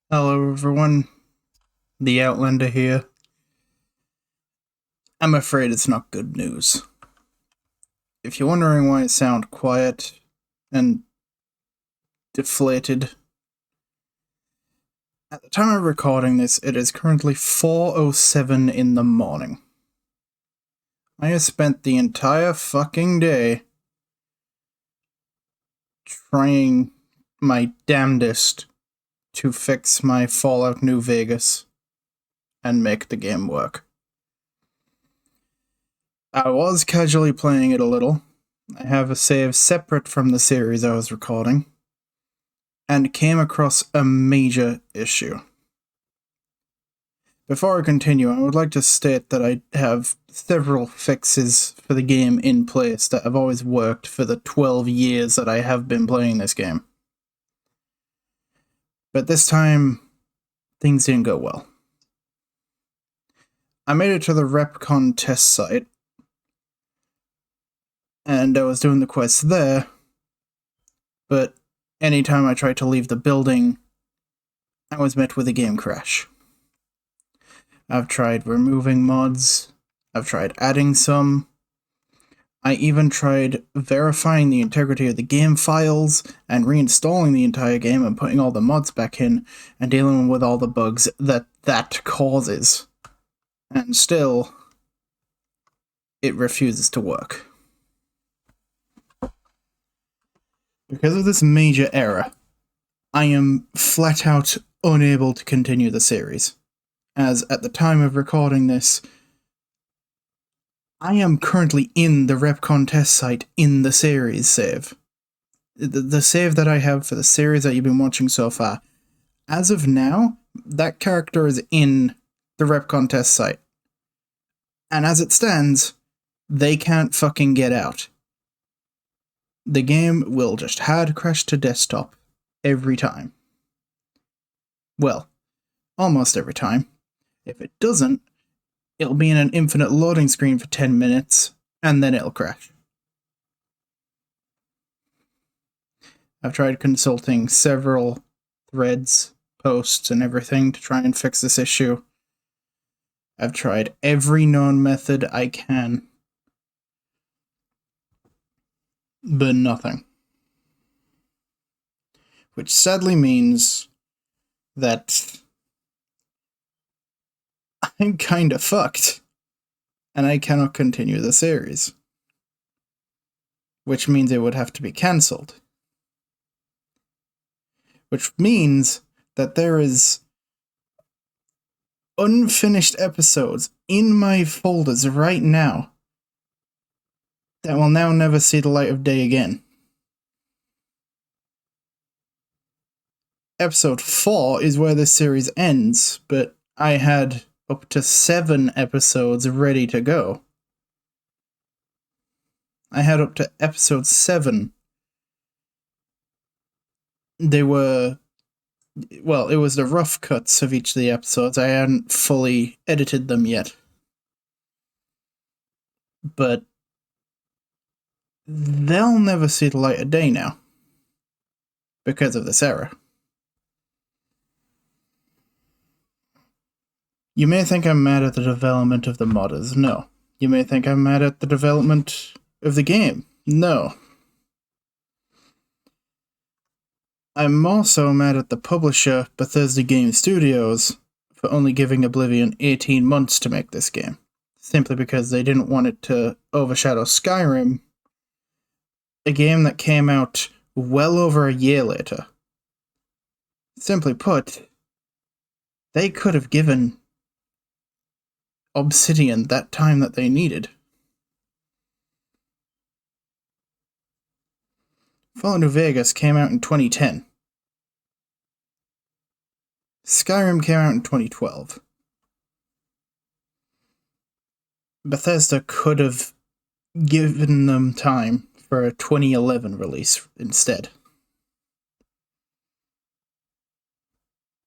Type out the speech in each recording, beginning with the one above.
Hello everyone, the Outlander here. I'm afraid it's not good news. If you're wondering why I sound quiet and deflated, at the time of recording this, it is currently 4:07 in the morning. I have spent the entire fucking day trying my damnedest to fix my Fallout New Vegas and make the game work. I was casually playing it a little. I have a save separate from the series I was recording, and came across a major issue. Before I continue, I would like to state that I have several fixes for the game in place that have always worked for the 12 years that I have been playing this game. But this time, things didn't go well. I made it to the RepCon test site, and I was doing the quests there, but anytime I tried to leave the building, I was met with a game crash. I've tried removing mods, I've tried adding some, I even tried verifying the integrity of the game files and reinstalling the entire game and putting all the mods back in and dealing with all the bugs that causes. And still, it refuses to work. Because of this major error, I am flat out unable to continue the series, as at the time of recording this, I am currently in the RepCon test site in the series save. The save that I have for the series that you've been watching so far, as of now, that character is in the RepCon test site. And as it stands, they can't fucking get out. The game will just hard crash to desktop every time. Well, almost every time. If it doesn't, it'll be in an infinite loading screen for 10 minutes, and then it'll crash. I've tried consulting several threads, posts, and everything to try and fix this issue. I've tried every known method I can, but nothing. Which sadly means that I'm kinda fucked, and I cannot continue the series. Which means it would have to be cancelled. Which means that there is unfinished episodes in my folders right now that will now never see the light of day again. Episode 4 is where this series ends, but I had up to 7 episodes ready to go. I had up to episode 7. They were... Well, it was the rough cuts of each of the episodes. I hadn't fully edited them yet. But they'll never see the light of day now. Because of this error. You may think I'm mad at the development of the modders. No. You may think I'm mad at the development of the game. No. I'm also mad at the publisher, Bethesda Game Studios, for only giving Oblivion 18 months to make this game. Simply because they didn't want it to overshadow Skyrim, a game that came out well over a year later. Simply put, they could have given Obsidian that time that they needed. Fallout New Vegas came out in 2010. Skyrim came out in 2012. Bethesda could have given them time for a 2011 release instead.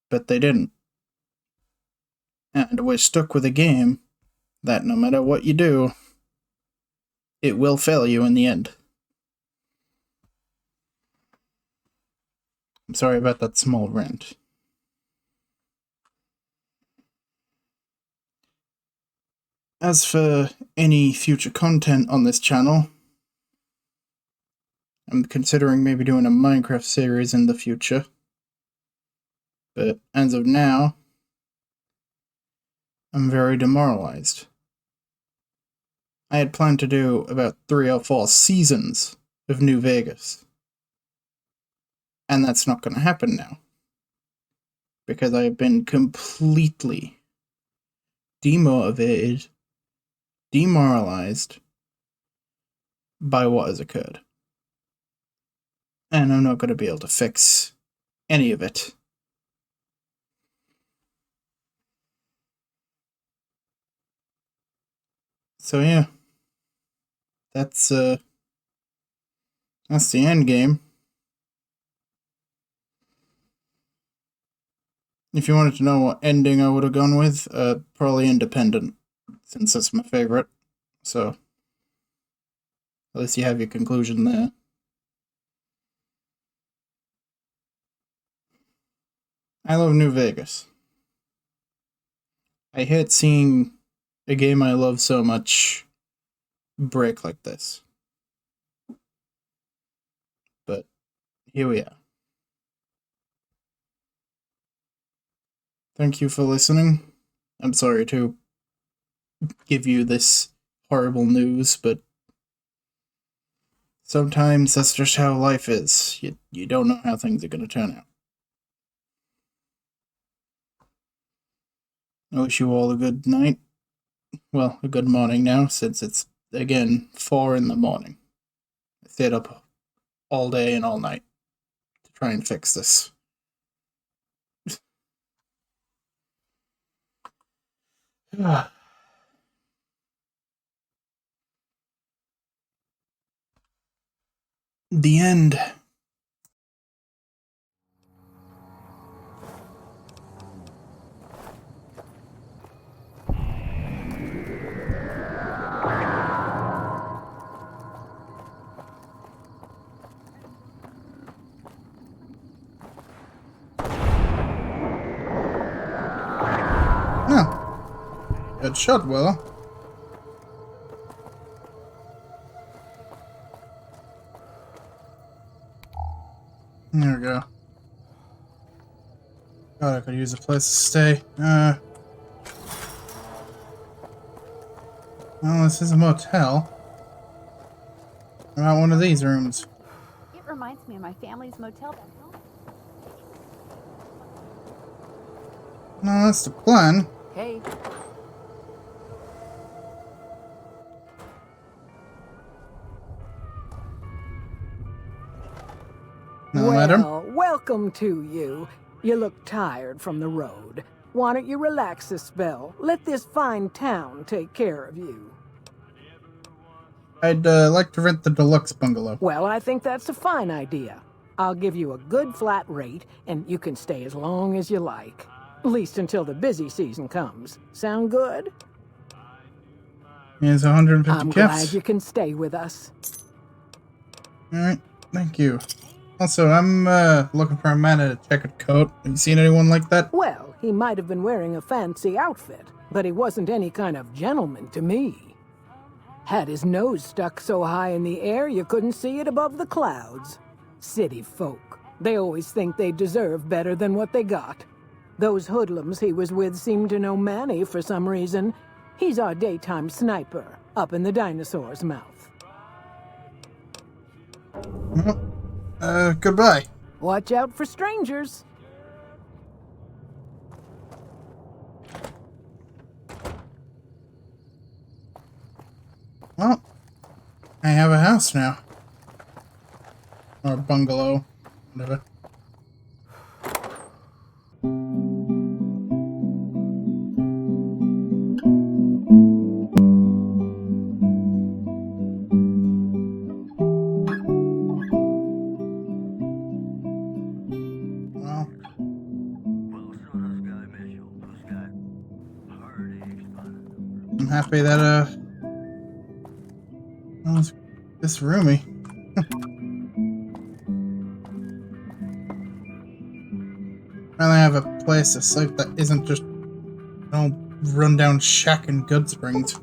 But they didn't. And we're stuck with a game that no matter what you do, it will fail you in the end. I'm sorry about that small rant. As for any future content on this channel, I'm considering maybe doing a Minecraft series in the future. But as of now, I'm very demoralized. I had planned to do about 3 or 4 seasons of New Vegas. And that's not going to happen now. Because I've been completely demotivated, demoralized by what has occurred. And I'm not going to be able to fix any of it. So yeah, that's the end game. If you wanted to know what ending I would have gone with, probably Independent, since that's my favorite. So at least you have your conclusion there. I love New Vegas. I hate seeing a game I love so much break like this. But here we are. Thank you for listening. I'm sorry to give you this horrible news, but sometimes that's just how life is. You don't know how things are going to turn out. I wish you all a good night. Well, a good morning now, since it's, again, 4 in the morning. I stayed up all day and all night to try and fix this. The end. Oh. Good shot, Willow. There we go. God, I could use a place to stay. Well, this is a motel. How about one of these rooms? It reminds me of my family's motel back home. No, that's the plan. Hey. No, madam. Well, welcome to you. You look tired from the road. Why don't you relax a spell? Let this fine town take care of you. I'd like to rent the deluxe bungalow. Well, I think that's a fine idea. I'll give you a good flat rate, and you can stay as long as you like. At least until the busy season comes. Sound good? Here's 150 I'm caps. glad you can stay with us. Alright, thank you. Also, I'm looking for a man in a checkered coat. Have you seen anyone like that? Well, he might have been wearing a fancy outfit, but he wasn't any kind of gentleman to me. Had his nose stuck so high in the air you couldn't see it above the clouds. City folk. They always think they deserve better than what they got. Those hoodlums he was with seemed to know Manny for some reason. He's our daytime sniper, up in the dinosaur's mouth. Goodbye. Watch out for strangers. Well, I have a house now. Or a bungalow, whatever. I'm happy that, well, it's roomy. Finally have a place to sleep that isn't just an old run-down shack in Goodsprings.